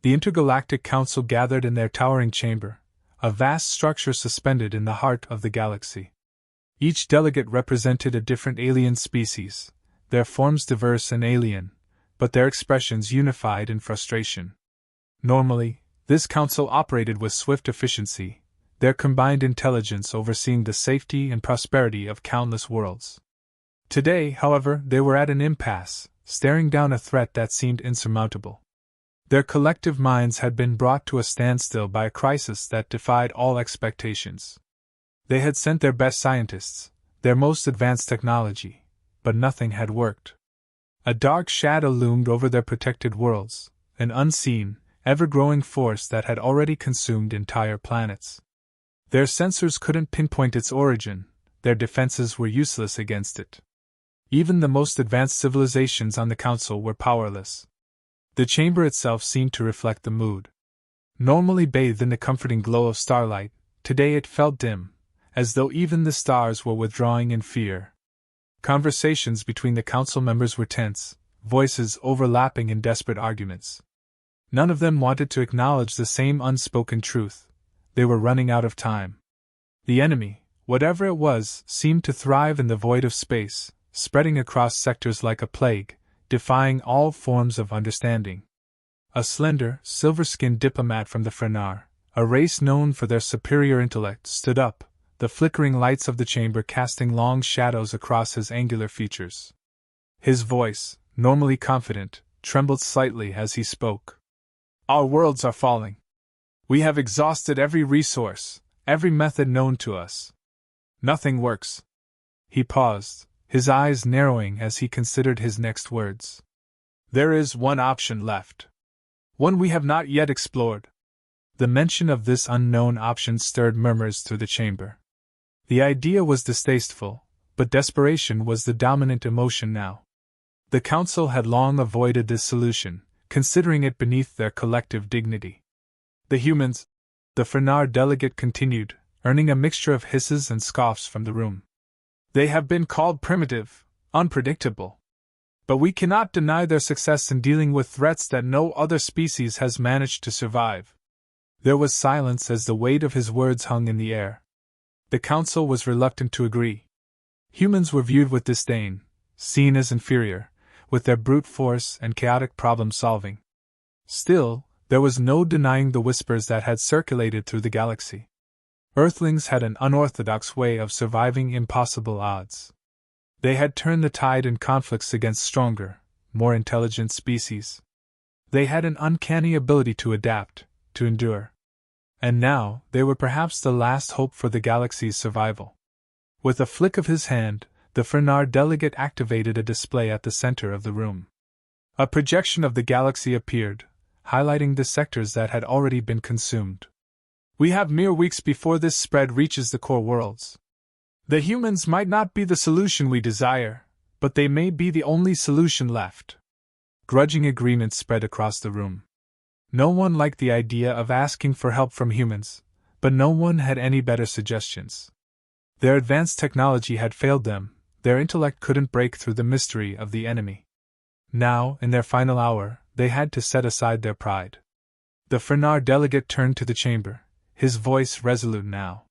The Intergalactic Council gathered in their towering chamber, a vast structure suspended in the heart of the galaxy. Each delegate represented a different alien species, their forms diverse and alien, but their expressions unified in frustration. Normally, this council operated with swift efficiency, their combined intelligence overseeing the safety and prosperity of countless worlds. Today, however, they were at an impasse, staring down a threat that seemed insurmountable. Their collective minds had been brought to a standstill by a crisis that defied all expectations. They had sent their best scientists, their most advanced technology, but nothing had worked. A dark shadow loomed over their protected worlds, an unseen, ever-growing force that had already consumed entire planets. Their sensors couldn't pinpoint its origin, their defenses were useless against it. Even the most advanced civilizations on the Council were powerless. The chamber itself seemed to reflect the mood. Normally bathed in the comforting glow of starlight, today it felt dim, as though even the stars were withdrawing in fear. Conversations between the council members were tense, voices overlapping in desperate arguments. None of them wanted to acknowledge the same unspoken truth: they were running out of time. The enemy, whatever it was, seemed to thrive in the void of space, spreading across sectors like a plague, defying all forms of understanding. A slender, silver-skinned diplomat from the Frenar, a race known for their superior intellect, stood up, the flickering lights of the chamber casting long shadows across his angular features. His voice, normally confident, trembled slightly as he spoke. "Our worlds are falling. We have exhausted every resource, every method known to us. Nothing works." He paused, his eyes narrowing as he considered his next words. "There is one option left. One we have not yet explored." The mention of this unknown option stirred murmurs through the chamber. The idea was distasteful, but desperation was the dominant emotion now. The Council had long avoided this solution, considering it beneath their collective dignity. "The humans," the Frenar delegate continued, earning a mixture of hisses and scoffs from the room. "They have been called primitive, unpredictable. But we cannot deny their success in dealing with threats that no other species has managed to survive." There was silence as the weight of his words hung in the air. The Council was reluctant to agree. Humans were viewed with disdain, seen as inferior, with their brute force and chaotic problem-solving. Still, there was no denying the whispers that had circulated through the galaxy. Earthlings had an unorthodox way of surviving impossible odds. They had turned the tide in conflicts against stronger, more intelligent species. They had an uncanny ability to adapt, to endure. And now, they were perhaps the last hope for the galaxy's survival. With a flick of his hand, the Frenar delegate activated a display at the center of the room. A projection of the galaxy appeared, highlighting the sectors that had already been consumed. "We have mere weeks before this spread reaches the core worlds. The humans might not be the solution we desire, but they may be the only solution left." Grudging agreement spread across the room. No one liked the idea of asking for help from humans, but no one had any better suggestions. Their advanced technology had failed them, their intellect couldn't break through the mystery of the enemy. Now, in their final hour, they had to set aside their pride. The Frenar delegate turned to the chamber, his voice resolute now.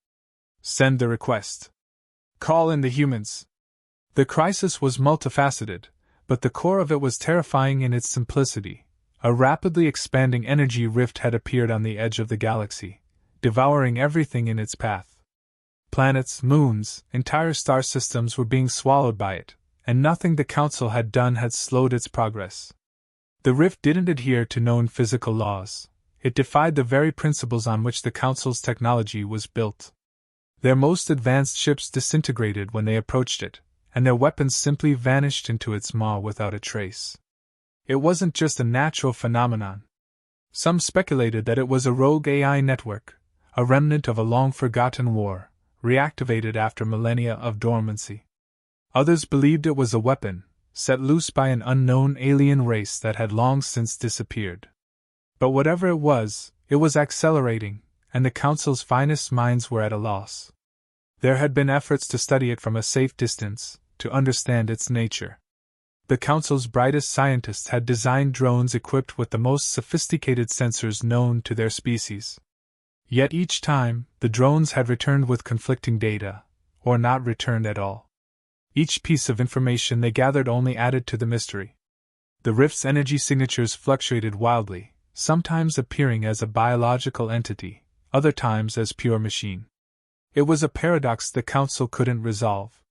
"Send the request. Call in the humans." The crisis was multifaceted, but the core of it was terrifying in its simplicity. A rapidly expanding energy rift had appeared on the edge of the galaxy, devouring everything in its path. Planets, moons, entire star systems were being swallowed by it, and nothing the Council had done had slowed its progress. The rift didn't adhere to known physical laws. It defied the very principles on which the Council's technology was built. Their most advanced ships disintegrated when they approached it, and their weapons simply vanished into its maw without a trace. It wasn't just a natural phenomenon. Some speculated that it was a rogue AI network, a remnant of a long-forgotten war, reactivated after millennia of dormancy. Others believed it was a weapon, set loose by an unknown alien race that had long since disappeared. But whatever it was accelerating, and the Council's finest minds were at a loss. There had been efforts to study it from a safe distance, to understand its nature. The Council's brightest scientists had designed drones equipped with the most sophisticated sensors known to their species. Yet each time, the drones had returned with conflicting data, or not returned at all. Each piece of information they gathered only added to the mystery. The rift's energy signatures fluctuated wildly, sometimes appearing as a biological entity, other times as pure machine. It was a paradox the Council couldn't resolve.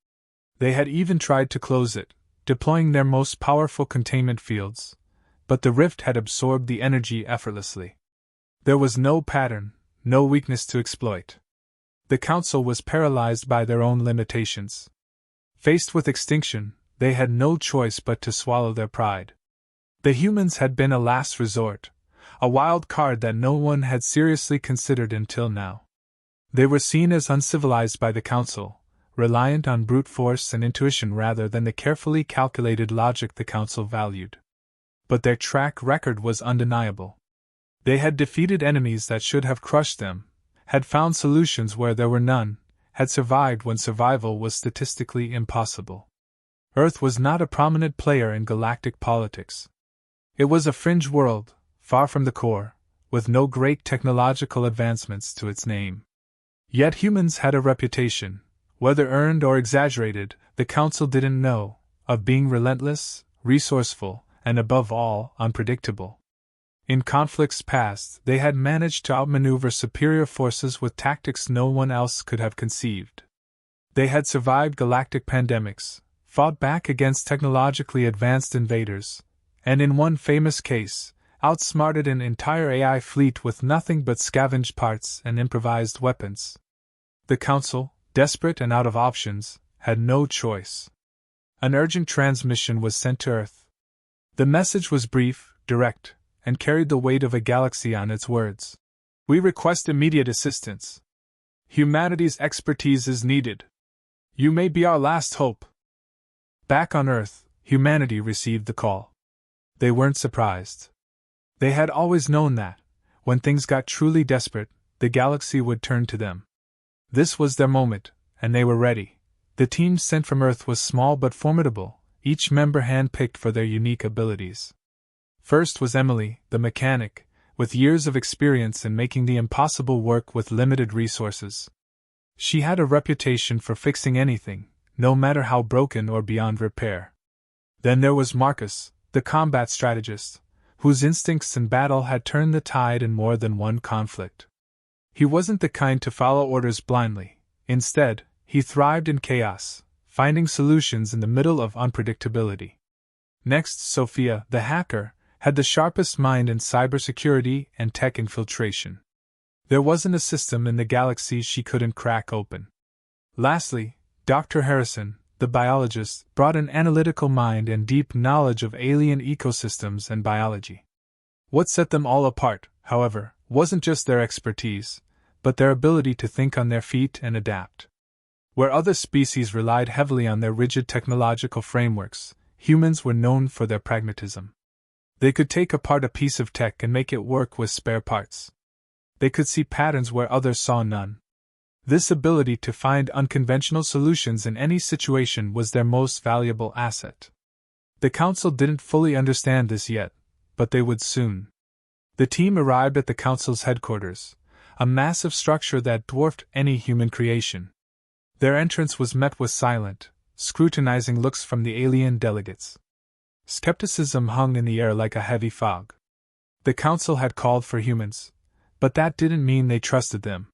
They had even tried to close it, deploying their most powerful containment fields, but the rift had absorbed the energy effortlessly. There was no pattern, no weakness to exploit. The Council was paralyzed by their own limitations. Faced with extinction, they had no choice but to swallow their pride. The humans had been a last resort, a wild card that no one had seriously considered until now. They were seen as uncivilized by the Council, reliant on brute force and intuition rather than the carefully calculated logic the Council valued. But their track record was undeniable. They had defeated enemies that should have crushed them, had found solutions where there were none, had survived when survival was statistically impossible. Earth was not a prominent player in galactic politics. It was a fringe world, far from the core, with no great technological advancements to its name. Yet humans had a reputation, whether earned or exaggerated, the Council didn't know, of being relentless, resourceful, and above all, unpredictable. In conflicts past, they had managed to outmaneuver superior forces with tactics no one else could have conceived. They had survived galactic pandemics, fought back against technologically advanced invaders, and in one famous case, outsmarted an entire AI fleet with nothing but scavenged parts and improvised weapons. The Council, desperate and out of options, had no choice. An urgent transmission was sent to Earth. The message was brief, direct, and carried the weight of a galaxy on its words. We request immediate assistance. Humanity's expertise is needed. You may be our last hope. Back on Earth, humanity received the call. They weren't surprised. They had always known that, when things got truly desperate, the galaxy would turn to them. This was their moment, and they were ready. The team sent from Earth was small but formidable, each member handpicked for their unique abilities. First was Emily, the mechanic, with years of experience in making the impossible work with limited resources. She had a reputation for fixing anything, no matter how broken or beyond repair. Then there was Marcus, the combat strategist, whose instincts in battle had turned the tide in more than one conflict. He wasn't the kind to follow orders blindly. Instead, he thrived in chaos, finding solutions in the middle of unpredictability. Next, Sophia, the hacker, had the sharpest mind in cybersecurity and tech infiltration. There wasn't a system in the galaxy she couldn't crack open. Lastly, Dr. Harrison, the biologist, brought an analytical mind and deep knowledge of alien ecosystems and biology. What set them all apart, however, wasn't just their expertise, but their ability to think on their feet and adapt. Where other species relied heavily on their rigid technological frameworks, humans were known for their pragmatism. They could take apart a piece of tech and make it work with spare parts. They could see patterns where others saw none. This ability to find unconventional solutions in any situation was their most valuable asset. The Council didn't fully understand this yet, but they would soon. The team arrived at the Council's headquarters, a massive structure that dwarfed any human creation. Their entrance was met with silent, scrutinizing looks from the alien delegates. Skepticism hung in the air like a heavy fog. The Council had called for humans, but that didn't mean they trusted them.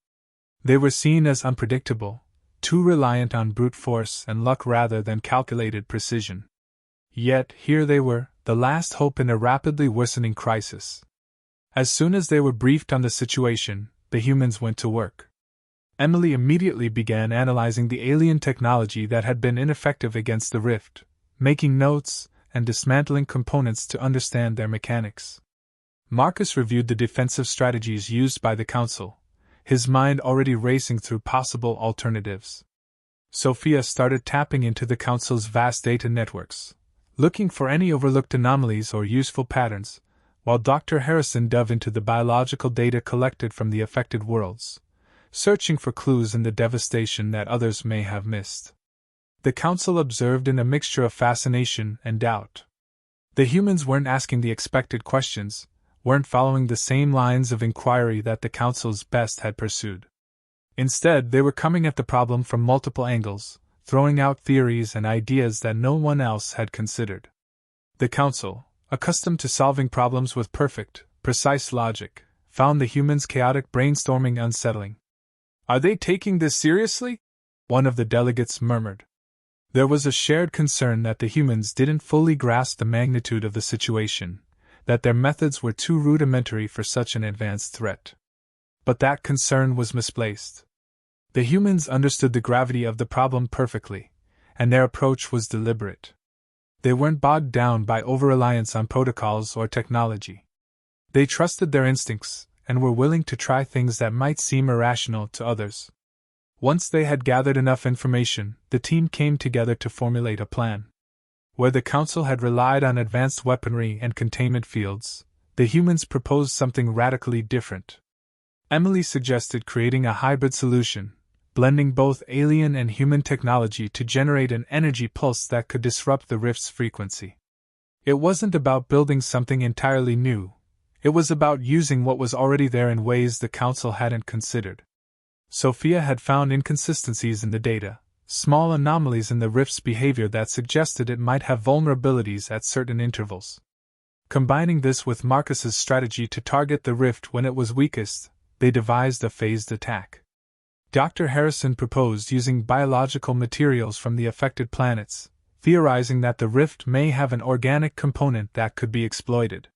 They were seen as unpredictable, too reliant on brute force and luck rather than calculated precision. Yet, here they were, the last hope in a rapidly worsening crisis. As soon as they were briefed on the situation, the humans went to work. Emily immediately began analyzing the alien technology that had been ineffective against the rift, making notes and dismantling components to understand their mechanics. Marcus reviewed the defensive strategies used by the Council, his mind already racing through possible alternatives. Sophia started tapping into the Council's vast data networks, looking for any overlooked anomalies or useful patterns, while Dr. Harrison dove into the biological data collected from the affected worlds, searching for clues in the devastation that others may have missed. The council observed in a mixture of fascination and doubt. The humans weren't asking the expected questions, weren't following the same lines of inquiry that the council's best had pursued. Instead, they were coming at the problem from multiple angles, throwing out theories and ideas that no one else had considered. The council, accustomed to solving problems with perfect, precise logic, found the humans' chaotic brainstorming unsettling. "Are they taking this seriously?" one of the delegates murmured. There was a shared concern that the humans didn't fully grasp the magnitude of the situation, that their methods were too rudimentary for such an advanced threat. But that concern was misplaced. The humans understood the gravity of the problem perfectly, and their approach was deliberate. They weren't bogged down by over-reliance on protocols or technology. They trusted their instincts, and were willing to try things that might seem irrational to others. Once they had gathered enough information, the team came together to formulate a plan. Where the Council had relied on advanced weaponry and containment fields, the humans proposed something radically different. Emily suggested creating a hybrid solution, blending both alien and human technology to generate an energy pulse that could disrupt the rift's frequency. It wasn't about building something entirely new, it was about using what was already there in ways the Council hadn't considered. Sophia had found inconsistencies in the data, small anomalies in the rift's behavior that suggested it might have vulnerabilities at certain intervals. Combining this with Marcus's strategy to target the rift when it was weakest, they devised a phased attack. Dr. Harrison proposed using biological materials from the affected planets, theorizing that the rift may have an organic component that could be exploited.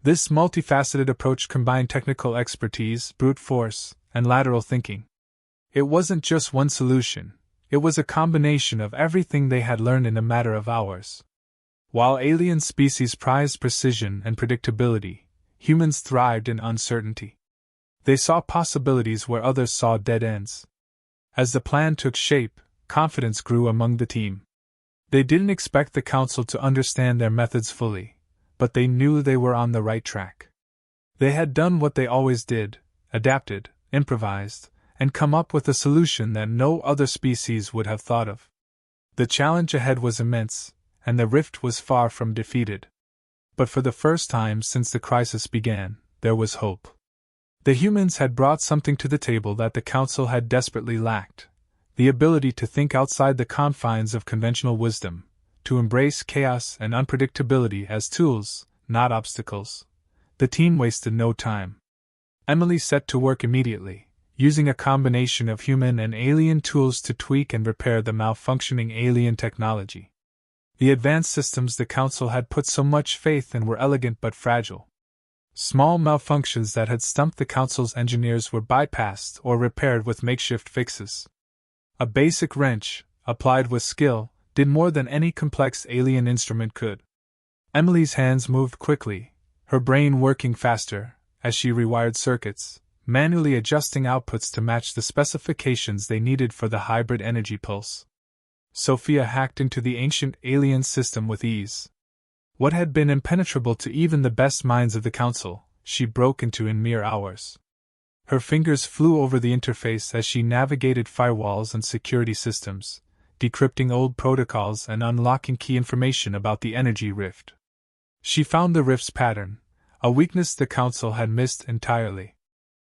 This multifaceted approach combined technical expertise, brute force, and lateral thinking. It wasn't just one solution, it was a combination of everything they had learned in a matter of hours. While alien species prized precision and predictability, humans thrived in uncertainty. They saw possibilities where others saw dead ends. As the plan took shape, confidence grew among the team. They didn't expect the Council to understand their methods fully, but they knew they were on the right track. They had done what they always did, adapted, improvised, and come up with a solution that no other species would have thought of. The challenge ahead was immense, and the rift was far from defeated. But for the first time since the crisis began, there was hope. The humans had brought something to the table that the Council had desperately lacked: the ability to think outside the confines of conventional wisdom, to embrace chaos and unpredictability as tools, not obstacles. The team wasted no time. Emily set to work immediately, using a combination of human and alien tools to tweak and repair the malfunctioning alien technology. The advanced systems the Council had put so much faith in were elegant but fragile. Small malfunctions that had stumped the Council's engineers were bypassed or repaired with makeshift fixes. A basic wrench, applied with skill, did more than any complex alien instrument could. Emily's hands moved quickly, her brain working faster, as she rewired circuits, manually adjusting outputs to match the specifications they needed for the hybrid energy pulse. Sophia hacked into the ancient alien system with ease. What had been impenetrable to even the best minds of the Council, she broke into in mere hours. Her fingers flew over the interface as she navigated firewalls and security systems, decrypting old protocols and unlocking key information about the energy rift. She found the rift's pattern, a weakness the Council had missed entirely.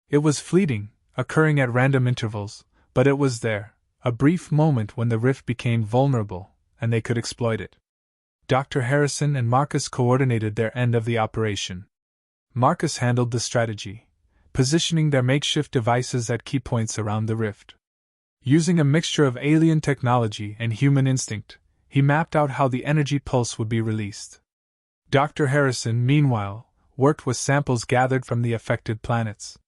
It was fleeting, occurring at random intervals, but it was there, a brief moment when the rift became vulnerable, and they could exploit it. Dr. Harrison and Marcus coordinated their end of the operation. Marcus handled the strategy, positioning their makeshift devices at key points around the rift. Using a mixture of alien technology and human instinct, he mapped out how the energy pulse would be released. Dr. Harrison, meanwhile, worked with samples gathered from the affected planets.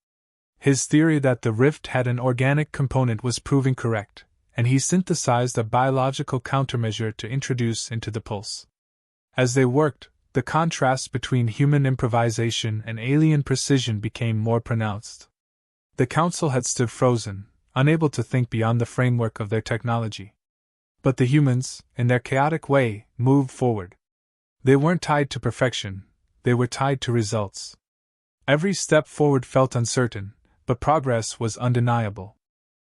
His theory that the rift had an organic component was proving correct, and he synthesized a biological countermeasure to introduce into the pulse. As they worked, the contrast between human improvisation and alien precision became more pronounced. The Council had stood frozen, unable to think beyond the framework of their technology. But the humans, in their chaotic way, moved forward. They weren't tied to perfection, they were tied to results. Every step forward felt uncertain, but progress was undeniable.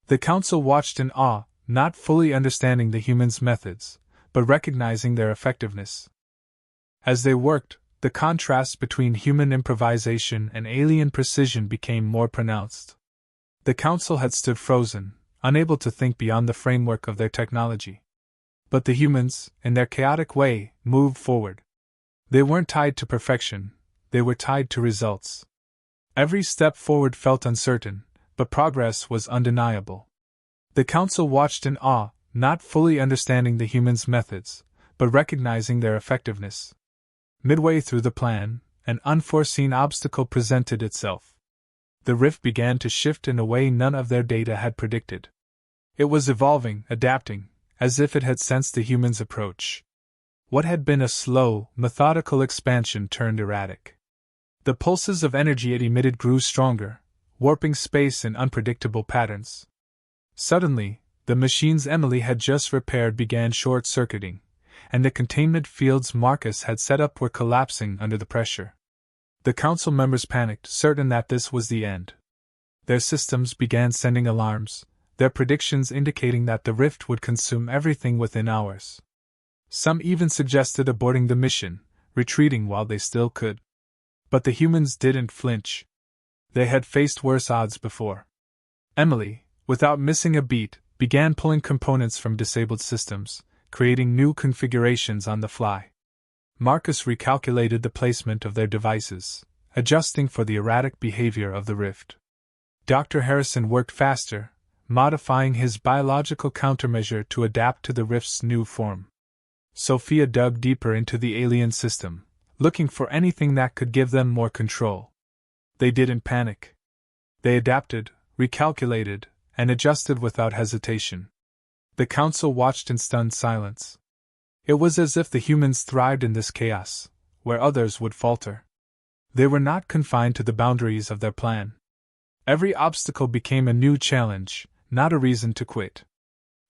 The Council watched in awe, not fully understanding the humans' methods, but recognizing their effectiveness. As they worked, the contrast between human improvisation and alien precision became more pronounced. The Council had stood frozen, unable to think beyond the framework of their technology. But the humans, in their chaotic way, moved forward. They weren't tied to perfection, they were tied to results. Every step forward felt uncertain, but progress was undeniable. The Council watched in awe, not fully understanding the humans' methods, but recognizing their effectiveness. Midway through the plan, an unforeseen obstacle presented itself. The rift began to shift in a way none of their data had predicted. It was evolving, adapting, as if it had sensed the humans' approach. What had been a slow, methodical expansion turned erratic. The pulses of energy it emitted grew stronger, warping space in unpredictable patterns. Suddenly, the machines Emily had just repaired began short-circuiting, and the containment fields Marcus had set up were collapsing under the pressure. The Council members panicked, certain that this was the end. Their systems began sending alarms, their predictions indicating that the rift would consume everything within hours. Some even suggested aborting the mission, retreating while they still could. But the humans didn't flinch. They had faced worse odds before. Emily, without missing a beat, began pulling components from disabled systems, creating new configurations on the fly. Marcus recalculated the placement of their devices, adjusting for the erratic behavior of the rift. Dr. Harrison worked faster, modifying his biological countermeasure to adapt to the rift's new form. Sophia dug deeper into the alien system, looking for anything that could give them more control. They didn't panic. They adapted, recalculated, and adjusted without hesitation. The Council watched in stunned silence. It was as if the humans thrived in this chaos, where others would falter. They were not confined to the boundaries of their plan. Every obstacle became a new challenge, not a reason to quit.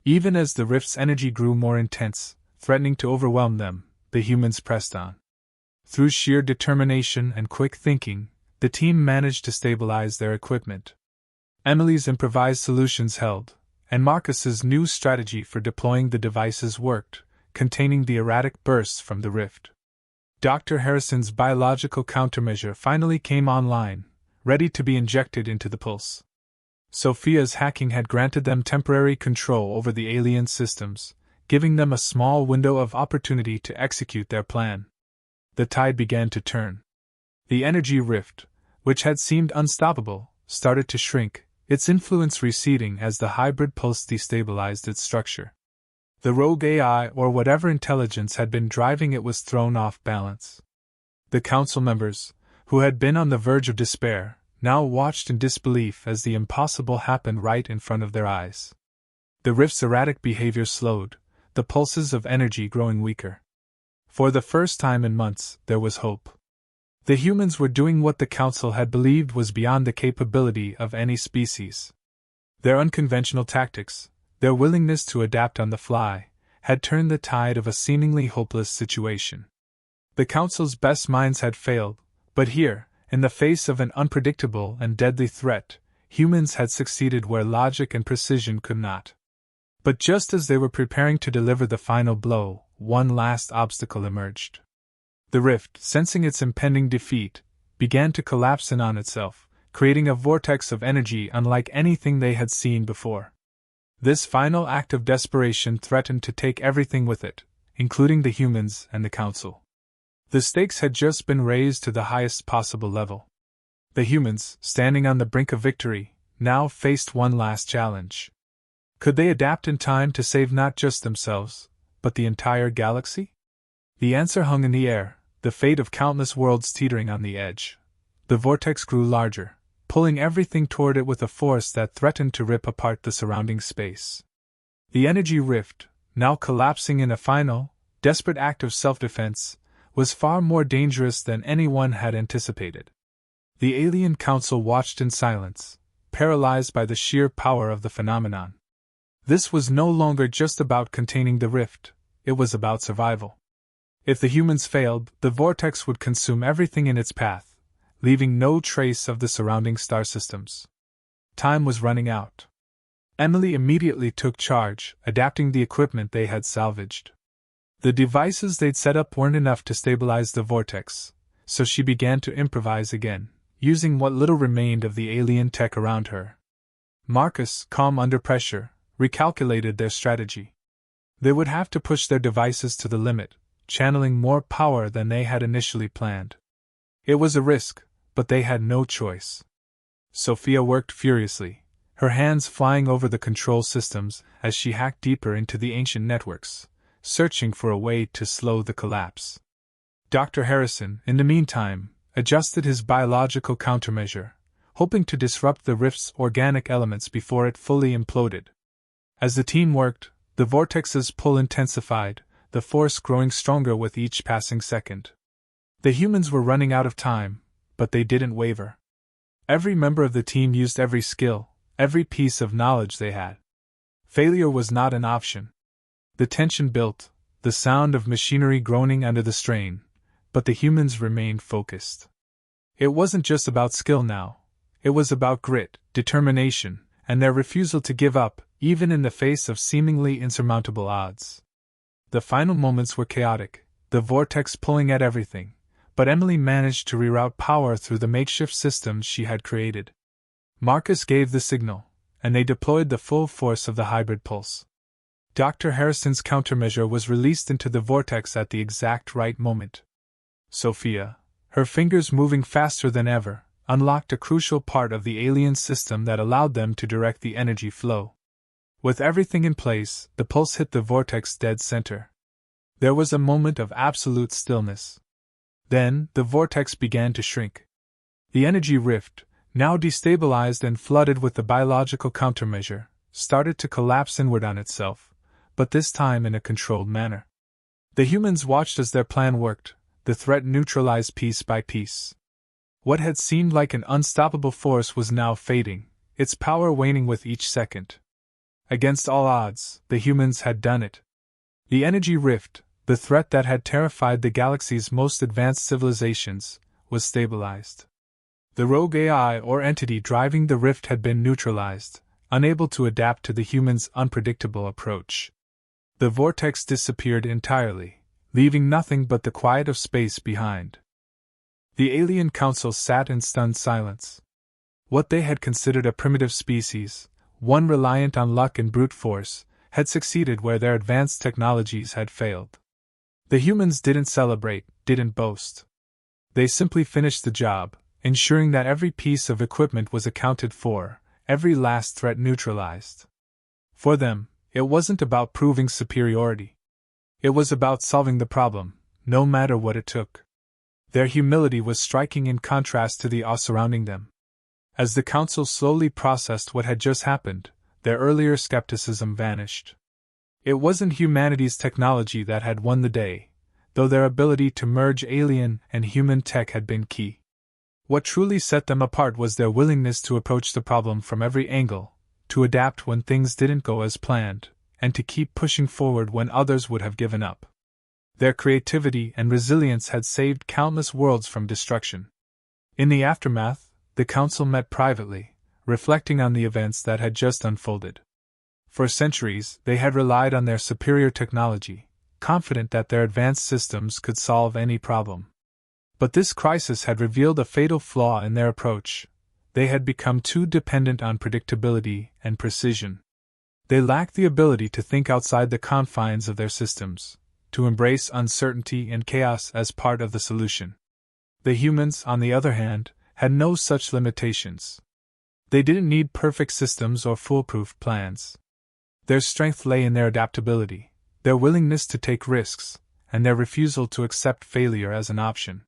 Even as the rift's energy grew more intense, threatening to overwhelm them, the humans pressed on. Through sheer determination and quick thinking, the team managed to stabilize their equipment. Emily's improvised solutions held, and Marcus's new strategy for deploying the devices worked, containing the erratic bursts from the rift. Dr. Harrison's biological countermeasure finally came online, ready to be injected into the pulse. Sophia's hacking had granted them temporary control over the alien systems, giving them a small window of opportunity to execute their plan. The tide began to turn. The energy rift, which had seemed unstoppable, started to shrink, its influence receding as the hybrid pulse destabilized its structure. The rogue AI or whatever intelligence had been driving it was thrown off balance. The Council members, who had been on the verge of despair, now watched in disbelief as the impossible happened right in front of their eyes. The rift's erratic behavior slowed, the pulses of energy growing weaker. For the first time in months, there was hope. The humans were doing what the Council had believed was beyond the capability of any species. Their unconventional tactics, their willingness to adapt on the fly, had turned the tide of a seemingly hopeless situation. The Council's best minds had failed, but here, in the face of an unpredictable and deadly threat, humans had succeeded where logic and precision could not. But just as they were preparing to deliver the final blow, one last obstacle emerged. The rift, sensing its impending defeat, began to collapse in on itself, creating a vortex of energy unlike anything they had seen before. This final act of desperation threatened to take everything with it, including the humans and the Council. The stakes had just been raised to the highest possible level. The humans, standing on the brink of victory, now faced one last challenge. Could they adapt in time to save not just themselves, but the entire galaxy? The answer hung in the air, the fate of countless worlds teetering on the edge. The vortex grew larger, pulling everything toward it with a force that threatened to rip apart the surrounding space. The energy rift, now collapsing in a final, desperate act of self-defense, was far more dangerous than anyone had anticipated. The alien council watched in silence, paralyzed by the sheer power of the phenomenon. This was no longer just about containing the rift, it was about survival. If the humans failed, the vortex would consume everything in its path, leaving no trace of the surrounding star systems. Time was running out. Emily immediately took charge, adapting the equipment they had salvaged. The devices they'd set up weren't enough to stabilize the vortex, so she began to improvise again, using what little remained of the alien tech around her. Marcus, calm under pressure, recalculated their strategy. They would have to push their devices to the limit, channeling more power than they had initially planned. It was a risk, but they had no choice. Sophia worked furiously, her hands flying over the control systems as she hacked deeper into the ancient networks, searching for a way to slow the collapse. Dr. Harrison, in the meantime, adjusted his biological countermeasure, hoping to disrupt the rift's organic elements before it fully imploded. As the team worked, the vortex's pull intensified, the force growing stronger with each passing second. The humans were running out of time, but they didn't waver. Every member of the team used every skill, every piece of knowledge they had. Failure was not an option. The tension built, the sound of machinery groaning under the strain, but the humans remained focused. It wasn't just about skill now, it was about grit, determination, and their refusal to give up, even in the face of seemingly insurmountable odds. The final moments were chaotic, the vortex pulling at everything, but Emily managed to reroute power through the makeshift systems she had created. Marcus gave the signal, and they deployed the full force of the hybrid pulse. Dr. Harrison's countermeasure was released into the vortex at the exact right moment. Sophia, her fingers moving faster than ever, unlocked a crucial part of the alien system that allowed them to direct the energy flow. With everything in place, the pulse hit the vortex dead center. There was a moment of absolute stillness. Then, the vortex began to shrink. The energy rift, now destabilized and flooded with the biological countermeasure, started to collapse inward on itself, but this time in a controlled manner. The humans watched as their plan worked, the threat neutralized piece by piece. What had seemed like an unstoppable force was now fading, its power waning with each second. Against all odds, the humans had done it. The energy rift, the threat that had terrified the galaxy's most advanced civilizations, was stabilized. The rogue AI or entity driving the rift had been neutralized, unable to adapt to the humans' unpredictable approach. The vortex disappeared entirely, leaving nothing but the quiet of space behind. The alien council sat in stunned silence. What they had considered a primitive species, one reliant on luck and brute force, had succeeded where their advanced technologies had failed. The humans didn't celebrate, didn't boast. They simply finished the job, ensuring that every piece of equipment was accounted for, every last threat neutralized. For them, it wasn't about proving superiority. It was about solving the problem, no matter what it took. Their humility was striking in contrast to the awe surrounding them. As the council slowly processed what had just happened, their earlier skepticism vanished. It wasn't humanity's technology that had won the day, though their ability to merge alien and human tech had been key. What truly set them apart was their willingness to approach the problem from every angle, to adapt when things didn't go as planned, and to keep pushing forward when others would have given up. Their creativity and resilience had saved countless worlds from destruction. In the aftermath, the council met privately, reflecting on the events that had just unfolded. For centuries, they had relied on their superior technology, confident that their advanced systems could solve any problem. But this crisis had revealed a fatal flaw in their approach. They had become too dependent on predictability and precision. They lacked the ability to think outside the confines of their systems, to embrace uncertainty and chaos as part of the solution. The humans, on the other hand, had no such limitations. They didn't need perfect systems or foolproof plans. Their strength lay in their adaptability, their willingness to take risks, and their refusal to accept failure as an option.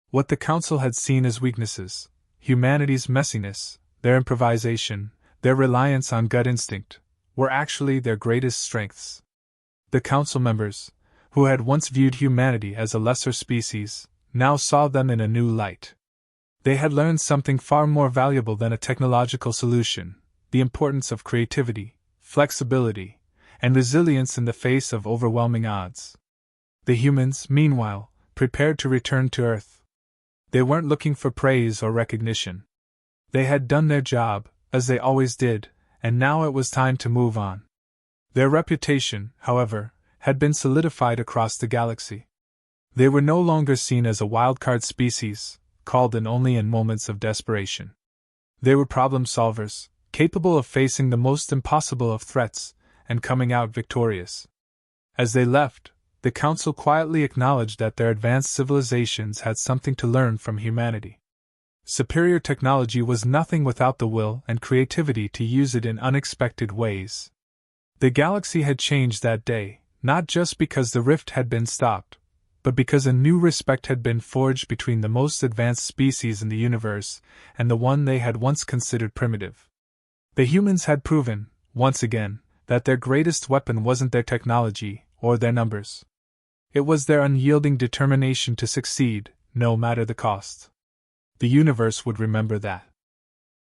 What the Council had seen as weaknesses, humanity's messiness, their improvisation, their reliance on gut instinct, were actually their greatest strengths. The Council members, who had once viewed humanity as a lesser species, now saw them in a new light. They had learned something far more valuable than a technological solution: the importance of creativity, flexibility, and resilience in the face of overwhelming odds. The humans, meanwhile, prepared to return to Earth. They weren't looking for praise or recognition. They had done their job, as they always did, and now it was time to move on. Their reputation, however, had been solidified across the galaxy. They were no longer seen as a wildcard species, called in only in moments of desperation. They were problem solvers, capable of facing the most impossible of threats, and coming out victorious. As they left, the Council quietly acknowledged that their advanced civilizations had something to learn from humanity. Superior technology was nothing without the will and creativity to use it in unexpected ways. The galaxy had changed that day, not just because the rift had been stopped, but because a new respect had been forged between the most advanced species in the universe and the one they had once considered primitive. The humans had proven, once again, that their greatest weapon wasn't their technology or their numbers. It was their unyielding determination to succeed, no matter the cost. The universe would remember that.